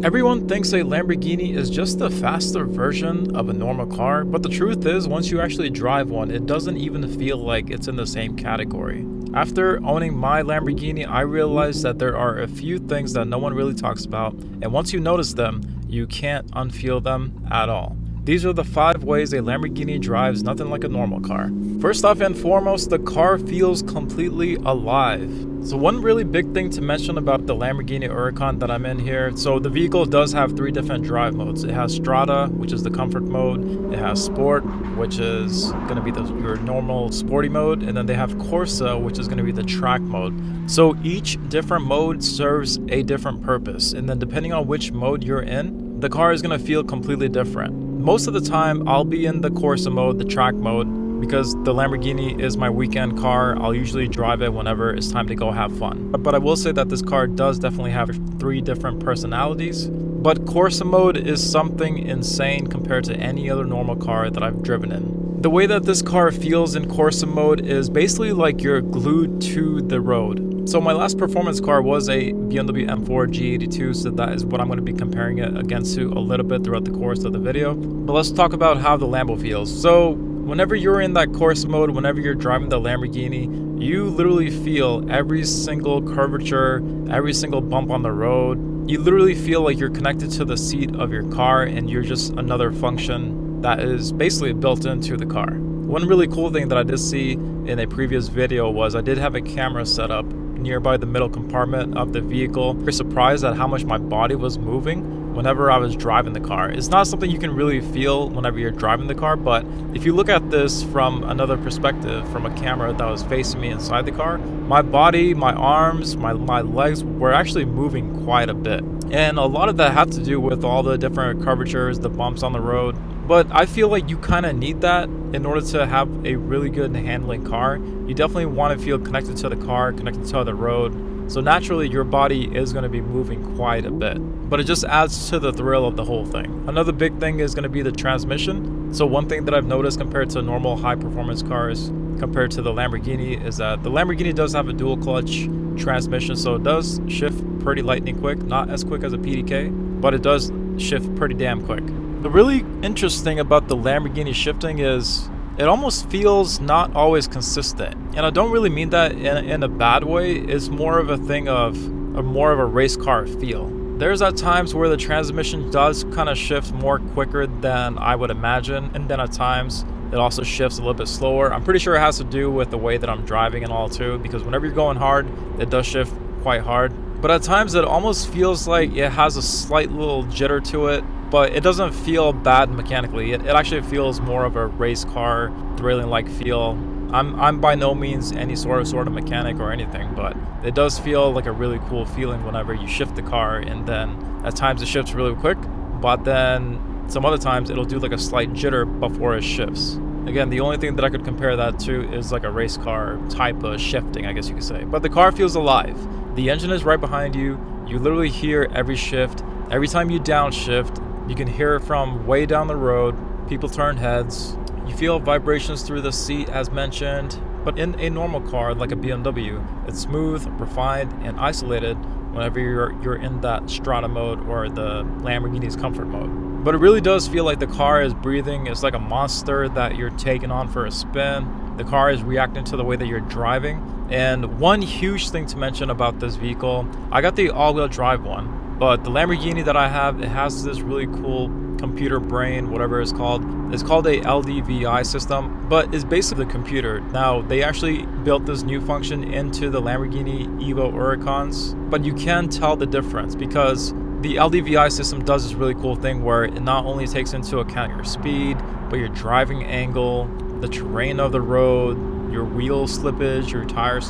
Everyone thinks a Lamborghini is just a faster version of a normal car, but the truth is, once you actually drive one, it doesn't even feel like it's in the same category. After owning my Lamborghini, I realized that there are a few things that no one really talks about, and once you notice them, you can't unfeel them at all. These are the 5 ways a Lamborghini drives nothing like a normal car. First off and foremost, the car feels completely alive. So one really big thing to mention about the Lamborghini Huracan that I'm in here, so the vehicle does have 3 different drive modes. It has Strada, which is the comfort mode. It has Sport, which is going to be your normal sporty mode. And then they have Corsa, which is going to be the track mode. So each different mode serves a different purpose. And then depending on which mode you're in, the car is going to feel completely different. Most of the time, I'll be in the Corsa mode, the track mode, because the Lamborghini is my weekend car. I'll usually drive it whenever it's time to go have fun. But I will say that this car does definitely have 3 different personalities. But Corsa mode is something insane compared to any other normal car that I've driven in. The way that this car feels in Corsa mode is basically like you're glued to the road. So my last performance car was a BMW M4 G82, so that is what I'm going to be comparing it against to a little bit throughout the course of the video. But let's talk about how the Lambo feels. So whenever you're in that Corsa mode, whenever you're driving the Lamborghini, you literally feel every single curvature, every single bump on the road. You literally feel like you're connected to the seat of your car and you're just another function that is basically built into the car. One really cool thing that I did see in a previous video was I did have a camera set up nearby the middle compartment of the vehicle. Very surprised at how much my body was moving whenever I was driving the car. It's not something you can really feel whenever you're driving the car, but if you look at this from another perspective, from a camera that was facing me inside the car, my body, my arms, my legs were actually moving quite a bit. And a lot of that had to do with all the different curvatures, the bumps on the road. But I feel like you kind of need that in order to have a really good handling car. You definitely want to feel connected to the car, connected to the road. So naturally, your body is going to be moving quite a bit. But it just adds to the thrill of the whole thing. Another big thing is going to be the transmission. So one thing that I've noticed compared to normal high-performance cars, compared to the Lamborghini, is that the Lamborghini does have a dual clutch transmission. So it does shift pretty lightning quick. Not as quick as a PDK, but it does shift pretty damn quick. The really interesting about the Lamborghini shifting is it almost feels not always consistent. And I don't really mean that in a bad way. It's more of a thing of more of a race car feel. There's at times where the transmission does kind of shift more quicker than I would imagine. And then at times it also shifts a little bit slower. I'm pretty sure it has to do with the way that I'm driving and all too, because whenever you're going hard, it does shift quite hard. But at times it almost feels like it has a slight little jitter to it, but it doesn't feel bad mechanically. It actually feels more of a race car, thrilling like feel. I'm by no means any sort of mechanic or anything, but it does feel like a really cool feeling whenever you shift the car, and then at times it shifts really quick, but then some other times it'll do like a slight jitter before it shifts. Again, the only thing that I could compare that to is like a race car type of shifting, I guess you could say. But the car feels alive. The engine is right behind you. You literally hear every shift. Every time you downshift, you can hear it from way down the road. People turn heads. You feel vibrations through the seat as mentioned. But in a normal car like a BMW, it's smooth, refined, and isolated whenever you're in that Strada mode or the Lamborghini's comfort mode. But it really does feel like the car is breathing. It's like a monster that you're taking on for a spin. The car is reacting to the way that you're driving. And one huge thing to mention about this vehicle, I got the all-wheel drive one, but the Lamborghini that I have, it has this really cool computer brain, whatever it's called. It's called a LDVI system, but it's basically the computer. Now, they actually built this new function into the Lamborghini EVO Huracans, but you can tell the difference because the LDVI system does this really cool thing where it not only takes into account your speed, but your driving angle, the terrain of the road, your wheel slippage, your tire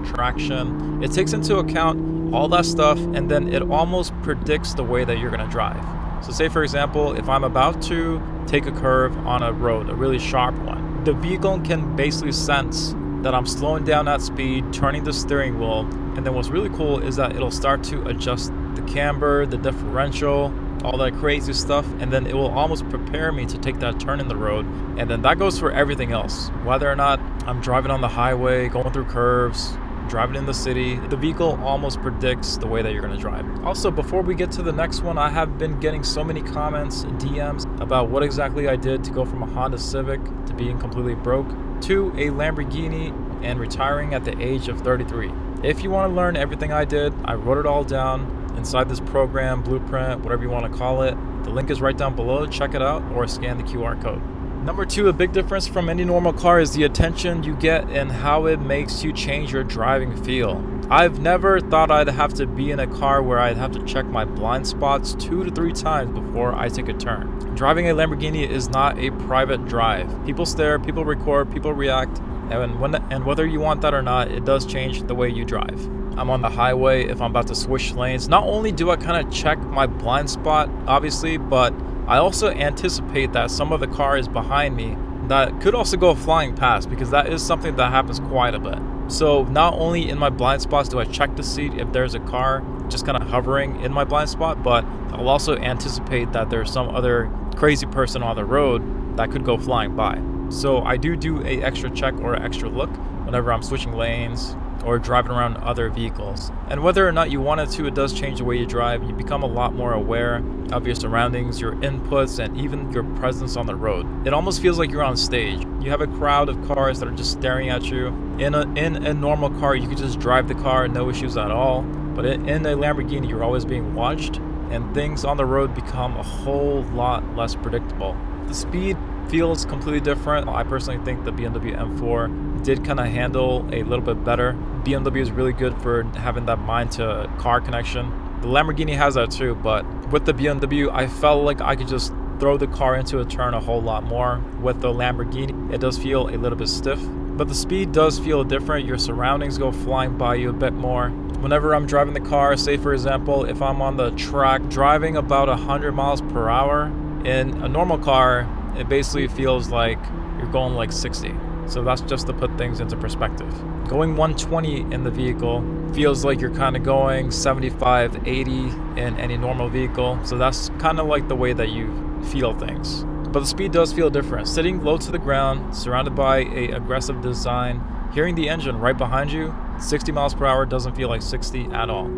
traction. It takes into account all that stuff, and then it almost predicts the way that you're going to drive. So say for example, if I'm about to take a curve on a road, a really sharp one, the vehicle can basically sense that I'm slowing down that speed, turning the steering wheel, and then what's really cool is that it'll start to adjust the camber, the differential, all that crazy stuff, and then it will almost prepare me to take that turn in the road. And then that goes for everything else, whether or not I'm driving on the highway, going through curves, driving in the city, the vehicle almost predicts the way that you're going to drive. Also, before we get to the next one, I have been getting so many comments and DMs about what exactly I did to go from a Honda Civic to being completely broke to a Lamborghini and retiring at the age of 33. If you want to learn everything I did, I wrote it all down inside this program, blueprint, whatever you want to call it. The link is right down below. Check it out or scan the QR code. Number two, a big difference from any normal car is the attention you get and how it makes you change your driving feel. I've never thought I'd have to be in a car where I'd have to check my blind spots 2 to 3 times before I take a turn. Driving a Lamborghini is not a private drive. People stare, people record, people react, and whether you want that or not, it does change the way you drive. I'm on the highway, if I'm about to switch lanes, not only do I kind of check my blind spot, obviously, but I also anticipate that some of the car is behind me that could also go flying past, because that is something that happens quite a bit. So not only in my blind spots do I check to see if there's a car just kind of hovering in my blind spot, but I'll also anticipate that there's some other crazy person on the road that could go flying by. So I do a extra check or extra look whenever I'm switching lanes or driving around other vehicles. And whether or not you wanted to, it does change the way you drive. You become a lot more aware of your surroundings, your inputs, and even your presence on the road. It almost feels like you're on stage. You have a crowd of cars that are just staring at you. In a normal car, you could just drive the car, no issues at all. But in a Lamborghini, you're always being watched, and things on the road become a whole lot less predictable. The speed feels completely different. I personally think the BMW M4 did kind of handle a little bit better. BMW is really good for having that mind to car connection. The Lamborghini has that too, but with the BMW, I felt like I could just throw the car into a turn a whole lot more. With the Lamborghini, it does feel a little bit stiff, but the speed does feel different. Your surroundings go flying by you a bit more. Whenever I'm driving the car, say for example, if I'm on the track driving about 100 miles per hour, in a normal car, it basically feels like you're going like 60. So that's just to put things into perspective. Going 120 in the vehicle feels like you're kind of going 75, 80 in any normal vehicle. So that's kind of like the way that you feel things. But the speed does feel different. Sitting low to the ground, surrounded by an aggressive design, hearing the engine right behind you, 60 miles per hour doesn't feel like 60 at all.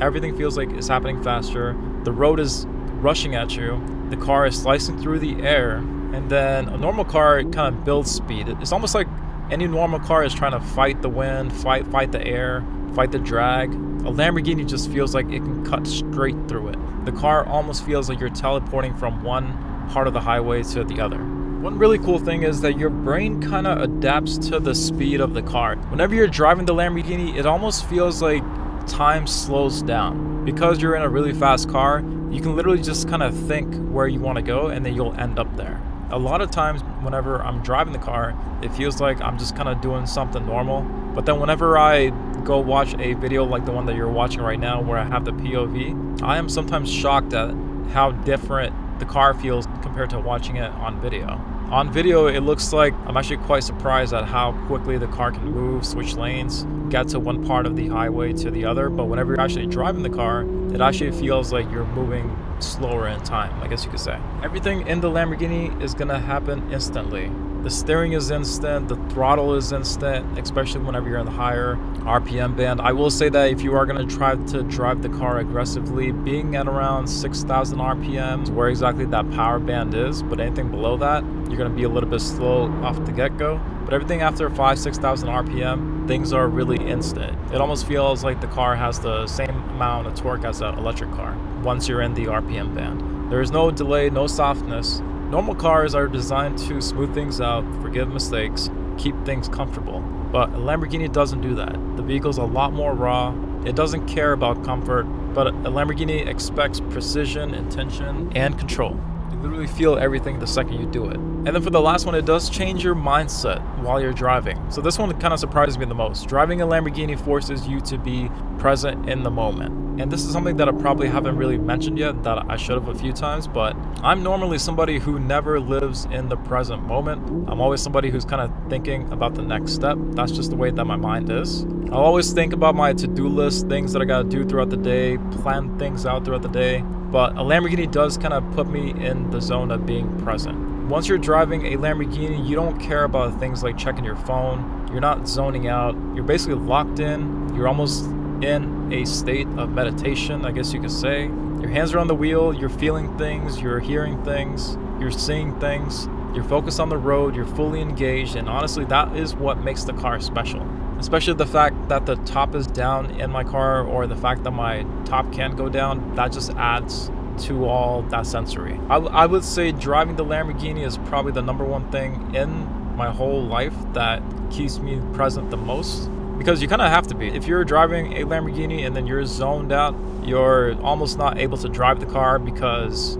Everything feels like it's happening faster. The road is rushing at you. The car is slicing through the air. And then a normal car kind of builds speed. It's almost like any normal car is trying to fight the wind, fight the air, fight the drag. A Lamborghini just feels like it can cut straight through it. The car almost feels like you're teleporting from one part of the highway to the other. One really cool thing is that your brain kind of adapts to the speed of the car. Whenever you're driving the Lamborghini, it almost feels like time slows down. Because you're in a really fast car, you can literally just kind of think where you want to go and then you'll end up there. A lot of times whenever I'm driving the car, it feels like I'm just kind of doing something normal. But then whenever I go watch a video like the one that you're watching right now where I have the POV, I am sometimes shocked at how different the car feels compared to watching it on video. On video, it looks like I'm actually quite surprised at how quickly the car can move, switch lanes, get to one part of the highway to the other. But whenever you're actually driving the car, it actually feels like you're moving slower in time, I guess you could say. Everything in the Lamborghini is gonna happen instantly. The steering is instant, the throttle is instant, especially whenever you're in the higher RPM band. I will say that if you are gonna try to drive the car aggressively, being at around 6,000 RPM is where exactly that power band is, but anything below that, you're gonna be a little bit slow off the get-go. But everything after 5,000-6,000 RPM, things are really instant. It almost feels like the car has the same amount of torque as an electric car once you're in the RPM band. There is no delay, no softness. Normal cars are designed to smooth things out, forgive mistakes, keep things comfortable. But a Lamborghini doesn't do that. The vehicle's a lot more raw. It doesn't care about comfort, but a Lamborghini expects precision, intention, and control. You literally feel everything the second you do it. And then for the last one, it does change your mindset while you're driving. So this one kind of surprised me the most. Driving a Lamborghini forces you to be present in the moment. And this is something that I probably haven't really mentioned yet, that I should have a few times, but I'm normally somebody who never lives in the present moment. I'm always somebody who's kind of thinking about the next step. That's just the way that my mind is. I'll always think about my to-do list, things that I gotta do throughout the day, plan things out throughout the day. But a Lamborghini does kind of put me in the zone of being present. Once you're driving a Lamborghini, you don't care about things like checking your phone. You're not zoning out. You're basically locked in. You're almost in a state of meditation, I guess you could say. Your hands are on the wheel. You're feeling things. You're hearing things. You're seeing things. You're focused on the road. You're fully engaged. And honestly, that is what makes the car special. Especially the fact that the top is down in my car, or the fact that my top can't go down. That just adds to all that sensory. I would say driving the Lamborghini is probably the number one thing in my whole life that keeps me present the most, because you kind of have to be. If you're driving a Lamborghini and then you're zoned out, you're almost not able to drive the car because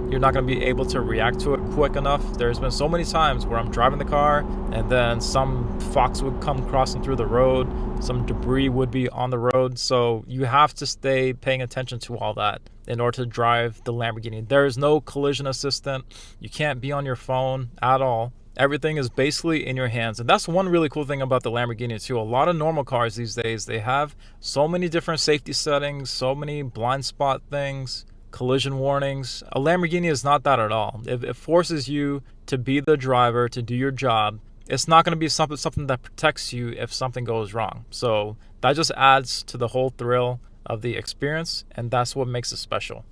you're not going to be able to react to it quick enough. There's been so many times where I'm driving the car and then some fox would come crossing through the road, some debris would be on the road. So you have to stay paying attention to all that in order to drive the Lamborghini. There is no collision assistant. You can't be on your phone at all. Everything is basically in your hands. And that's one really cool thing about the Lamborghini too. A lot of normal cars these days, they have so many different safety settings, so many blind spot things, collision warnings. A Lamborghini is not that at all. It forces you to be the driver, to do your job. It's not going to be something that protects you if something goes wrong. So that just adds to the whole thrill of the experience, and that's what makes it special.